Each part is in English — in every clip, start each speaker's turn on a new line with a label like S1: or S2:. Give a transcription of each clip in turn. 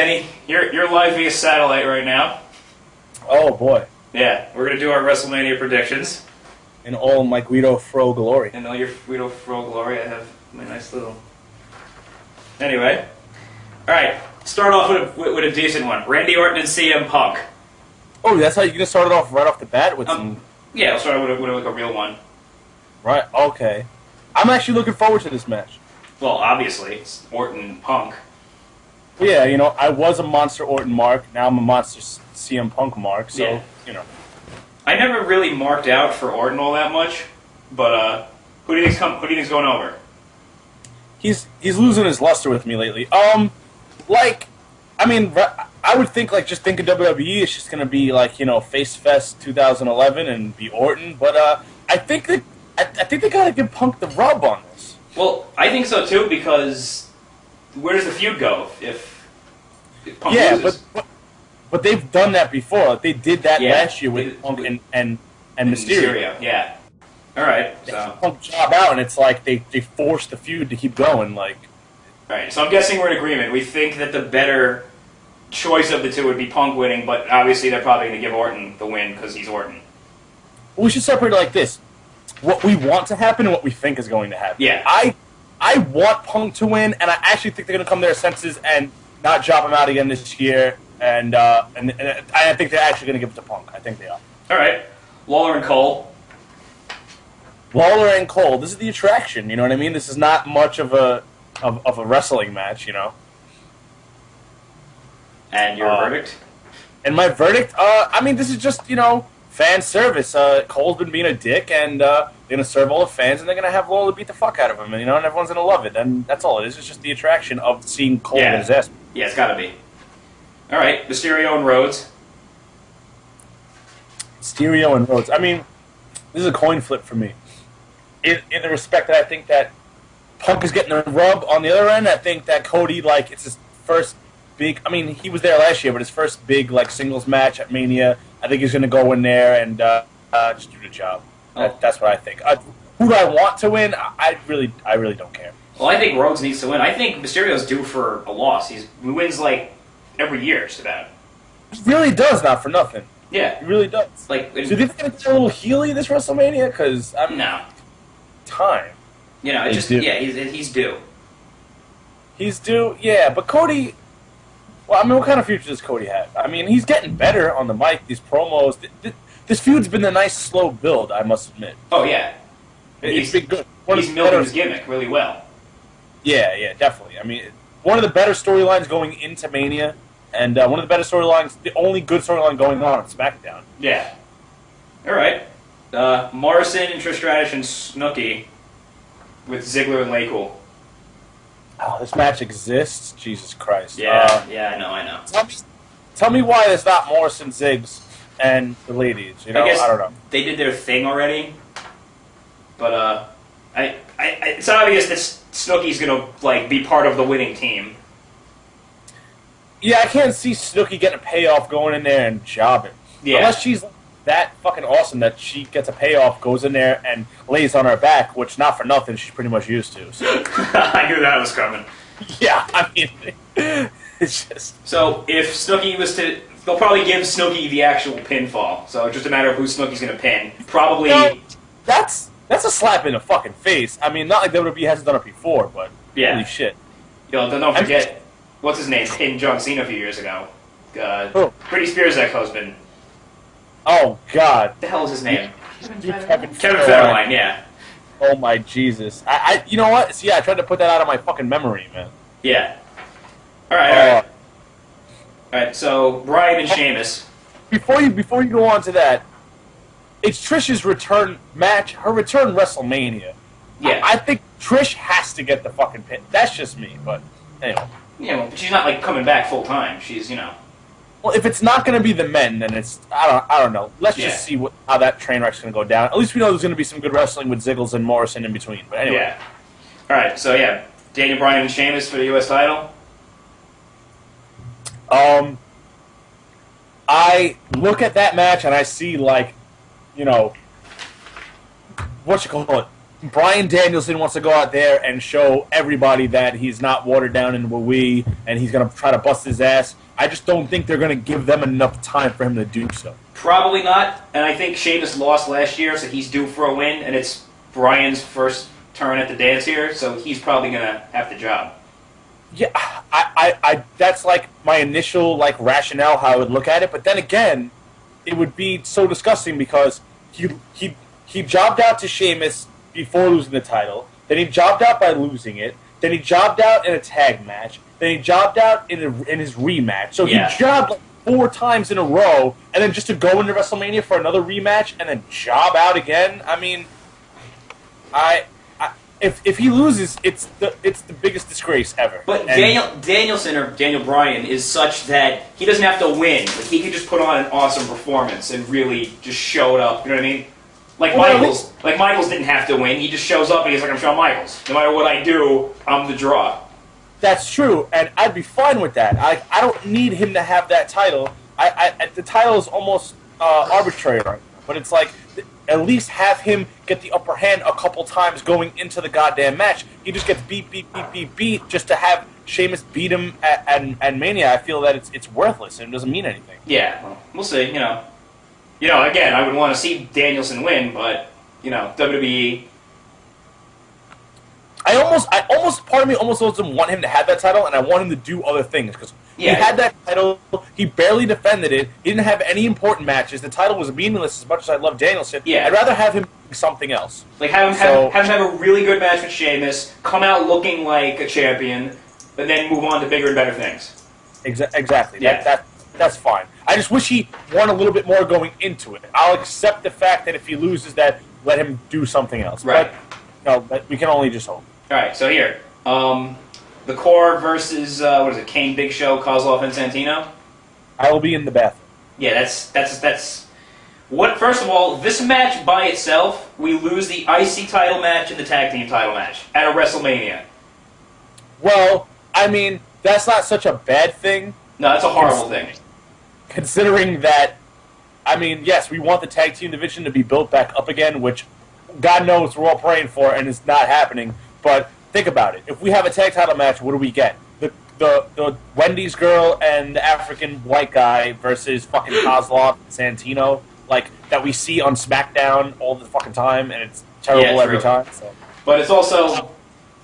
S1: Denny. You're live via satellite right now.
S2: Oh, boy.
S1: Yeah, we're going to do our WrestleMania predictions.
S2: In all my Guido Fro glory.
S1: In all your Guido Fro glory, I have my nice little... Anyway. Alright, start off with a decent one. Randy Orton and CM Punk.
S2: Oh, that's how you're going to start it off right off the bat with some...
S1: Yeah, I'll start with a real one.
S2: Right, okay. I'm actually looking forward to this match.
S1: Well, obviously, it's Orton and Punk.
S2: Yeah, you know, I was a Monster Orton mark, now I'm a Monster CM Punk mark, so, yeah. You know.
S1: I never really marked out for Orton all that much, but who do you think's going over?
S2: He's losing his luster with me lately. I would think, just think of WWE, it's just going to be, Face Fest 2011 and be Orton, but I think they got to give Punk the rub on this.
S1: Well, I think so, too, because where does the feud go if Punk loses?
S2: But they've done that before. Like, they did that last year with Punk and Mysterio.
S1: Yeah. All right. So
S2: Punk job out, and it's like they forced the feud to keep going. All
S1: right. So I'm guessing we're in agreement. We think that the better choice of the two would be Punk winning, but obviously they're probably going to give Orton the win because he's Orton.
S2: We should separate it like this: what we want to happen and what we think is going to happen.
S1: Yeah.
S2: I want Punk to win, and I actually think they're going to come to their senses and not drop him out again this year. And I think they're actually going to give it to Punk. I think they are.
S1: All right. Lawler and Cole.
S2: This is the attraction. You know what I mean? This is not much of a wrestling match. You know.
S1: And your verdict?
S2: And my verdict? This is just fan service. Cole's been being a dick, and they're going to serve all the fans, and they're going to have Lawler beat the fuck out of him, and everyone's going to love it. And that's all it is. It's just the attraction of seeing Cole get his ass.
S1: Yeah, it's got to be. All right, Mysterio and Rhodes. This
S2: is a coin flip for me. In the respect that I think that Punk is getting a rub on the other end, I think that Cody, it's his first big... he was there last year, but his first big, singles match at Mania. I think he's going to go in there and just do the job. That's what I think. Who do I want to win? I really don't care.
S1: Well, I think Rhodes needs to win. I think Mysterio's due for a loss. He wins, every year, just about.
S2: He really does, not for nothing.
S1: Yeah.
S2: He really does. So do you think they're going to get a little Healy this WrestleMania? Because,
S1: no.
S2: Time.
S1: He's due. He's due,
S2: yeah, but Cody... Well, what kind of future does Cody have? He's getting better on the mic, these promos. This feud's been a nice, slow build, I must admit.
S1: Oh, yeah.
S2: It's been good.
S1: He's milking his gimmick really well.
S2: Yeah, definitely. One of the better storylines going into Mania, and one of the better storylines, the only good storyline going on SmackDown.
S1: Yeah. All right. Morrison and Trish Stratus and Snooki with Ziggler and Lakewood.
S2: Oh, this match exists? Jesus Christ.
S1: Yeah, I know.
S2: Tell me why there's not Morrison, Ziggs, and the ladies. I don't know.
S1: They did their thing already, but it's obvious that Snooki's gonna be part of the winning team.
S2: Yeah, I can't see Snooki getting a payoff going in there and jobbing.
S1: Yeah.
S2: Unless she's that fucking awesome that she gets a payoff, goes in there and lays on her back, which not for nothing she's pretty much used to. So.
S1: I knew that was coming.
S2: Yeah, it's just...
S1: So if Snooki was to... They'll probably give Snooki the actual pinfall. So it's just a matter of who Snooki's going to pin. Probably...
S2: No, that's a slap in the fucking face. Not like WWE hasn't done it before, but holy shit.
S1: Don't forget, what's his name? Pinned John Cena a few years ago. Britney Spears' ex-husband.
S2: Oh, God.
S1: What the hell is his name?
S2: Kevin
S1: Federline, yeah.
S2: Oh, my Jesus. You know what? See, I tried to put that out of my fucking memory, man.
S1: Yeah. All right. All right, so Bryan and Sheamus.
S2: Before you go on to that, it's Trish's return match, her return WrestleMania.
S1: Yeah.
S2: I think Trish has to get the fucking pin. That's just me, but anyway.
S1: Yeah, well, she's not, coming back full-time. She's,
S2: Well, if it's not going to be the men, then it's... I don't know. Let's just see how that train wreck's going to go down. At least we know there's going to be some good wrestling with Ziggles and Morrison in between. But anyway.
S1: Yeah. All right, so Daniel Bryan and Sheamus for the U.S. title.
S2: I look at that match and I see, what you call it, Bryan Danielson wants to go out there and show everybody that he's not watered down in Wii and he's going to try to bust his ass. I just don't think they're going to give them enough time for him to do so.
S1: Probably not, and I think Sheamus lost last year, so he's due for a win, and it's Bryan's first turn at the dance here, so he's probably going to have the job.
S2: Yeah, I that's like my initial like rationale how I would look at it, but then again, it would be so disgusting because he jobbed out to Sheamus before losing the title, then he jobbed out by losing it, then he jobbed out in a tag match, then he jobbed out in his rematch. So he jobbed like 4 times in a row, and then just to go into WrestleMania for another rematch and then job out again. I mean, if he loses, it's the biggest disgrace ever.
S1: But Danielson or Daniel Bryan is such that he doesn't have to win. Like, he could just put on an awesome performance and really just show it up. You know what I mean? Like Michaels didn't have to win. He just shows up and he's like, I'm Shawn Michaels. No matter what I do, I'm the draw.
S2: That's true, and I'd be fine with that. I don't need him to have that title. The title is almost arbitrary right now, but it's like, at least have him get the upper hand a couple times going into the goddamn match. He just gets beat just to have Sheamus beat him at Mania. I feel that it's worthless and it doesn't mean anything.
S1: Yeah, well, we'll see. You know, again, I would want to see Danielson win, but WWE. Part of me almost doesn't want him to have that title, and I want him to do other things because he had that title. He barely defended it. He didn't have any important matches. The title was meaningless as much as I love Danielson. Yeah. I'd rather have him do something else. Like have him have a really good match with Sheamus, come out looking like a champion, but then move on to bigger and better things.
S2: Exactly.
S1: Yeah.
S2: That's fine. I just wish he won a little bit more going into it. I'll accept the fact that if he loses that, let him do something else.
S1: Right.
S2: But we can only just hope.
S1: All right, so here, the Core versus Kane, Big Show, Kozlov, and Santino.
S2: I will be in the bathroom.
S1: Yeah, that's what. First of all, this match by itself, we lose the IC title match and the tag team title match at a WrestleMania.
S2: Well, I mean, that's not such a bad thing.
S1: No, that's a horrible thing.
S2: Considering that, I mean, yes, we want the tag team division to be built back up again, which God knows we're all praying for, and it's not happening. But think about it. If we have a tag title match, what do we get? The Wendy's girl and the African white guy versus fucking Kozlov and Santino, like, that we see on SmackDown all the fucking time, and it's terrible every time. So.
S1: But it's also,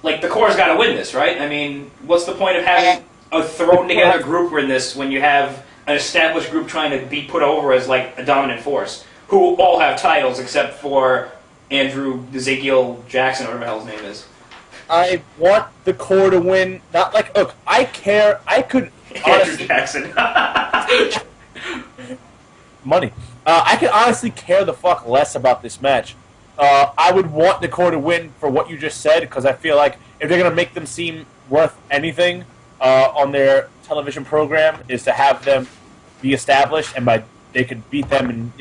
S1: like, the Core's got to win this, right? I mean, what's the point of having a thrown-together group in this when you have an established group trying to be put over as, like, a dominant force, who all have titles except for Andrew Ezekiel Jackson, or whatever the hell his name is.
S2: I want the Core to win. Not like, look, I care. I could
S1: Andrew
S2: honestly,
S1: Jackson.
S2: money. I could honestly care the fuck less about this match. I would want the Core to win for what you just said, because I feel like if they're gonna make them seem worth anything on their television program, is to have them be established, and they could beat them, and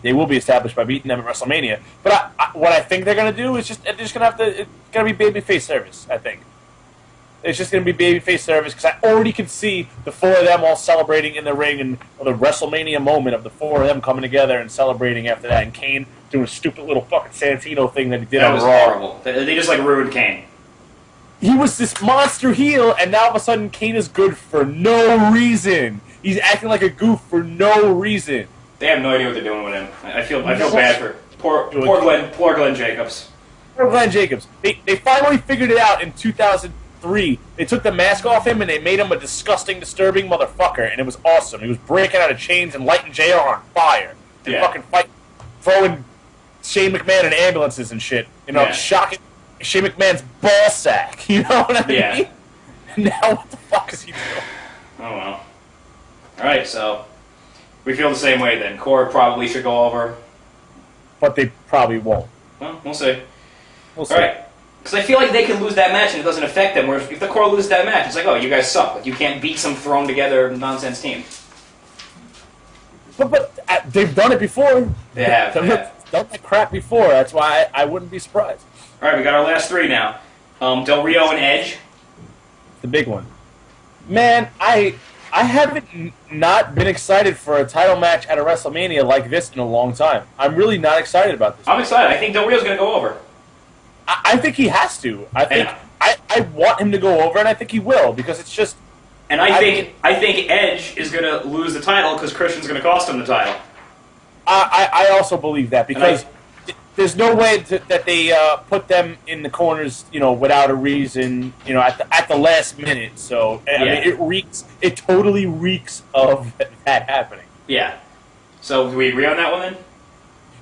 S2: they will be established by beating them at WrestleMania. But what I think they're going to do is they're just going to have to, it's going to be babyface service, I think. It's just going to be babyface service, because I already can see the 4 of them all celebrating in the ring, and the WrestleMania moment of the 4 of them coming together and celebrating after that, and Kane doing a stupid little fucking Santino thing that he did on Raw.
S1: That was horrible. They just, ruined Kane.
S2: He was this monster heel, and now all of a sudden Kane is good for no reason. He's acting like a goof for no reason.
S1: They have no idea what they're doing with him. I feel bad for poor Glenn Jacobs.
S2: Poor Glenn Jacobs. They finally figured it out in 2003. They took the mask off him and they made him a disgusting, disturbing motherfucker, and it was awesome. He was breaking out of chains and lighting JR on fire. And fucking throwing Shane McMahon in ambulances and shit. Shocking Shane McMahon's ball sack. You know what I mean?
S1: Yeah.
S2: Now what the fuck is he doing?
S1: Oh well. Alright, so we feel the same way then. Core probably should go over.
S2: But they probably won't.
S1: Well, we'll see.
S2: We'll see.
S1: Alright. Because I feel like they can lose that match and it doesn't affect them. Whereas if the Core loses that match, it's like, oh, you guys suck. Like, you can't beat some thrown together nonsense team.
S2: But they've done it before.
S1: They have.
S2: They've done that crap before. That's why I wouldn't be surprised.
S1: Alright, we got our last 3 now. Del Rio and Edge.
S2: The big one. Man, I haven't not been excited for a title match at a WrestleMania like this in a long time. I'm really not excited about this.
S1: I'm excited. I think Del Rio's going to go over.
S2: I think he has to. I want him to go over, and I think he will, because it's just...
S3: And I think Edge is going to lose the title because Christian's going to cost him the title.
S2: I also believe that, because there's no way that they put them in the corners, without a reason, at the last minute. So I mean, it totally reeks of that happening.
S3: Yeah. So do we agree on that one then?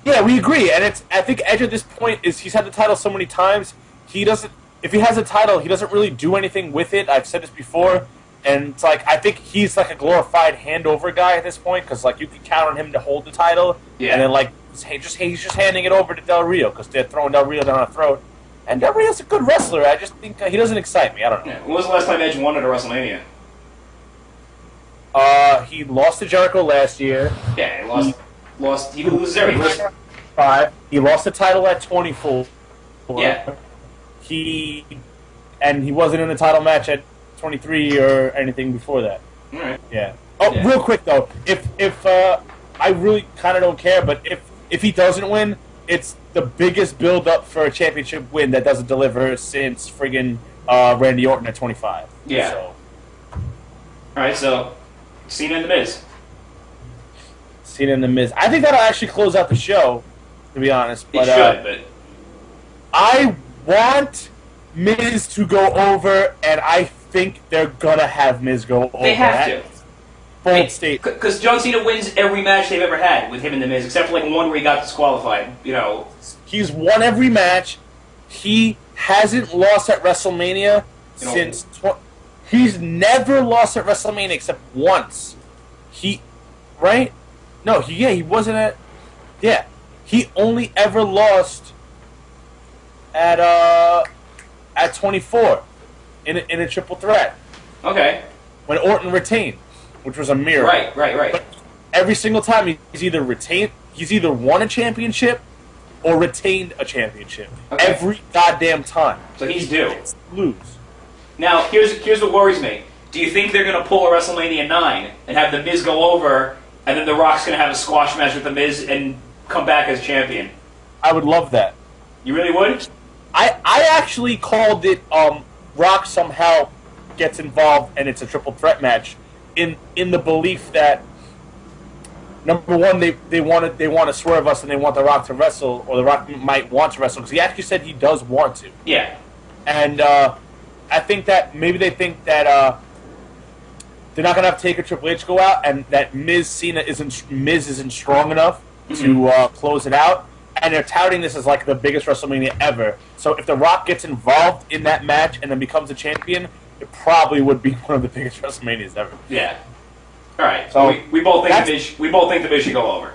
S2: Yeah, we agree, and I think Edge at this point he's had the title so many times. If he has a title, he doesn't really do anything with it. I've said this before. And it's like, I think he's like a glorified handover guy at this point, because like you can count on him to hold the title, and then like he's just handing it over to Del Rio because they're throwing Del Rio down our throat. And Del Rio's a good wrestler. I just think he doesn't excite me. I don't know.
S3: Yeah. When was the last time Edge won at a WrestleMania?
S2: He lost to Jericho last year.
S3: Yeah, he lost. He loses every
S2: 5. He lost the title at 24.
S3: Yeah.
S2: He wasn't in the title match at 23 or anything before that.
S3: All right.
S2: Yeah. Oh, yeah. Real quick though, if I really kind of don't care, but if he doesn't win, it's the biggest build up for a championship win that doesn't deliver since friggin' Randy Orton at 25.
S3: Yeah.
S2: So.
S3: All right. So, Cena and The Miz.
S2: Cena and The Miz. I think that'll actually close out the show, to be honest. But,
S3: it should, but
S2: I want Miz to go over, and I think they're gonna have Miz go over.
S3: They have to.
S2: Bold state.
S3: Because John Cena wins every match they've ever had with him and The Miz, except for like one where he got disqualified.
S2: He's won every match. He hasn't lost at WrestleMania since. He's never lost at WrestleMania except once. Right? No, he wasn't at. Yeah, he only ever lost at 24 in a triple threat.
S3: Okay.
S2: When Orton retained, which was a miracle.
S3: Right.
S2: But every single time he's either won a championship or retained a championship. Okay. Every goddamn time.
S3: So he's due.
S2: Lose.
S3: Now, here's what worries me. Do you think they're going to pull a WrestleMania 9 and have The Miz go over, and then The Rock's going to have a squash match with The Miz and come back as champion?
S2: I would love that.
S3: You really would?
S2: I actually called it Rock somehow gets involved and it's a triple threat match in the belief that number one they want to swerve us and they want The Rock to wrestle, or The Rock might want to wrestle because he actually said he does want to.
S3: Yeah.
S2: And I think that maybe they think that they're not gonna have Taker Triple H go out, and that Miz isn't strong enough to close it out. And they're touting this as like the biggest WrestleMania ever. So if The Rock gets involved in that match and then becomes a champion, it probably would be one of the biggest WrestleManias ever.
S3: Yeah. All right. So we both think the Miz should go over.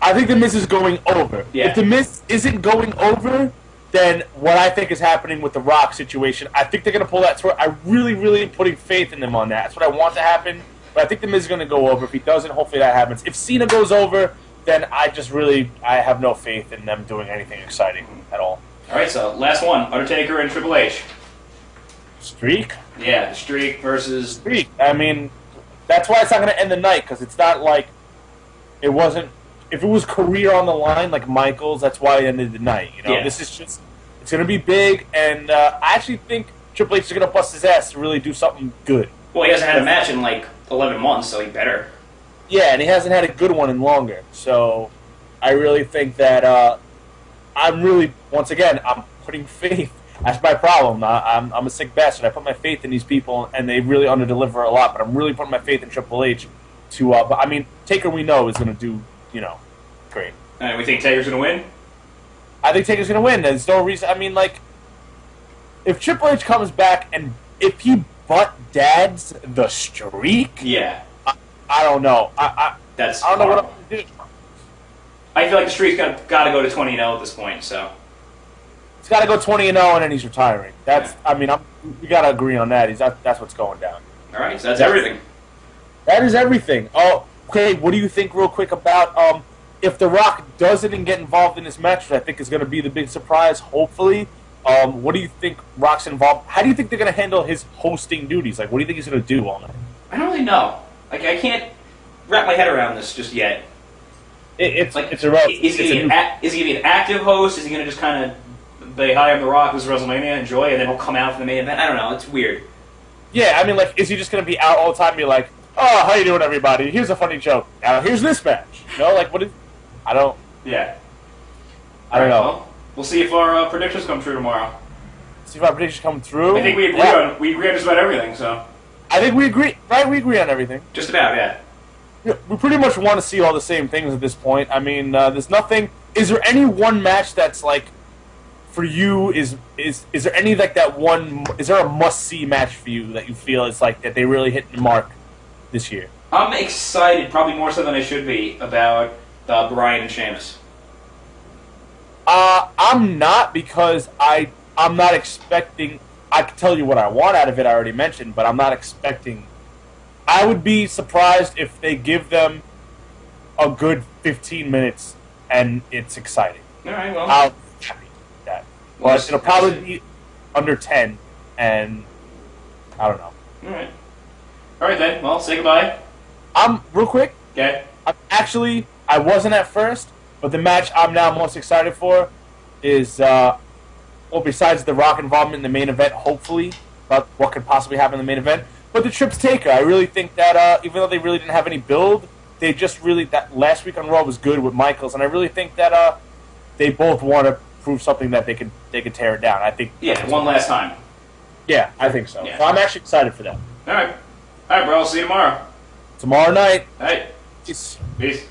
S2: I think the Miz is going over.
S3: Yeah.
S2: If the Miz isn't going over, then what I think is happening with the Rock situation, I think they're going to pull that through. I really, really am putting faith in them on that. That's what I want to happen. But I think the Miz is going to go over. If he doesn't, hopefully that happens. If Cena goes over, then I have no faith in them doing anything exciting at all.
S3: All right, so last one, Undertaker and Triple H.
S2: Streak?
S3: Yeah, the Streak versus...
S2: Streak. I mean, that's why it's not going to end the night, because it's not like it wasn't... If it was career on the line, like Michaels, that's why it ended the night.
S3: Yeah.
S2: This is just... It's going to be big, and I actually think Triple H is going to bust his ass to really do something good.
S3: Well, he hasn't had a match in like 11 months, so he better.
S2: Yeah, and he hasn't had a good one in longer. So I really think that once again, I'm putting faith. That's my problem. I'm a sick bastard. I put my faith in these people, and they really underdeliver a lot. But I'm really putting my faith in Triple H to. But I mean, Taker we know is going to do great.
S3: And we think Taker's going to win.
S2: I think Taker's going to win. There's no reason. I mean, like, if Triple H comes back and if he butt dads the Streak,
S3: yeah.
S2: I don't know. I don't know what I'm going to do.
S3: I feel like the Streak's got to go to 20-0 at this point, so.
S2: He's got to go 20-0 and then he's retiring. We got to agree on that. That's what's going down.
S3: All right, so that's everything.
S2: That is everything. Oh, okay, what do you think real quick about if The Rock doesn't get involved in this match, which I think is going to be the big surprise, hopefully. What do you think Rock's involved? How do you think they're going to handle his hosting duties? Like, what do you think he's going to do all night?
S3: I don't really know. Like, I can't wrap my head around this just yet.
S2: It's irrelevant.
S3: Is he going to be an active host? Is he going to just kind of they hire The Rock, this is WrestleMania, enjoy, and then he'll come out for the main event. I don't know. It's weird.
S2: Yeah, I mean, like, is he just going to be out all the time and be like, oh, how you doing, everybody? Here's a funny joke. Now, here's this match. You know, like, what is... I don't...
S3: Yeah.
S2: I don't know.
S3: Well, we'll see if our predictions come true tomorrow.
S2: See if our predictions come through.
S3: I think we agree on just about everything, so...
S2: I think we agree, right? We agree on everything.
S3: Just about, yeah.
S2: We pretty much want to see all the same things at this point. I mean, there's nothing... Is there any one match that's, like, for you, is there any, like, that one... Is there a must-see match for you that you feel is, like, that they really hit the mark this year?
S3: I'm excited, probably more so than I should be, about Bryan and Sheamus.
S2: I'm not, because I'm not expecting... I can tell you what I want out of it, I already mentioned, but I'm not expecting... I would be surprised if they give them a good 15 minutes and it's exciting.
S3: All right, well...
S2: I'll be happy with that. But it'll probably be under 10, and I don't know.
S3: All right. All right, then. Well, say goodbye.
S2: Real quick.
S3: Okay.
S2: I wasn't at first, but the match I'm now most excited for is, well, besides the Rock involvement in the main event, hopefully, about what could possibly happen in the main event, but the Trips Taker. I really think that, even though they really didn't have any build, they just really, that last week on Raw was good with Michaels, and I really think that, they both want to prove something that they could tear it down. I think.
S3: Yeah, one last time.
S2: Yeah, I think so.
S3: Yeah.
S2: So I'm actually excited for that.
S3: All right. All right, bro. I'll see you tomorrow.
S2: Tomorrow night.
S3: All right.
S2: Peace.
S3: Peace.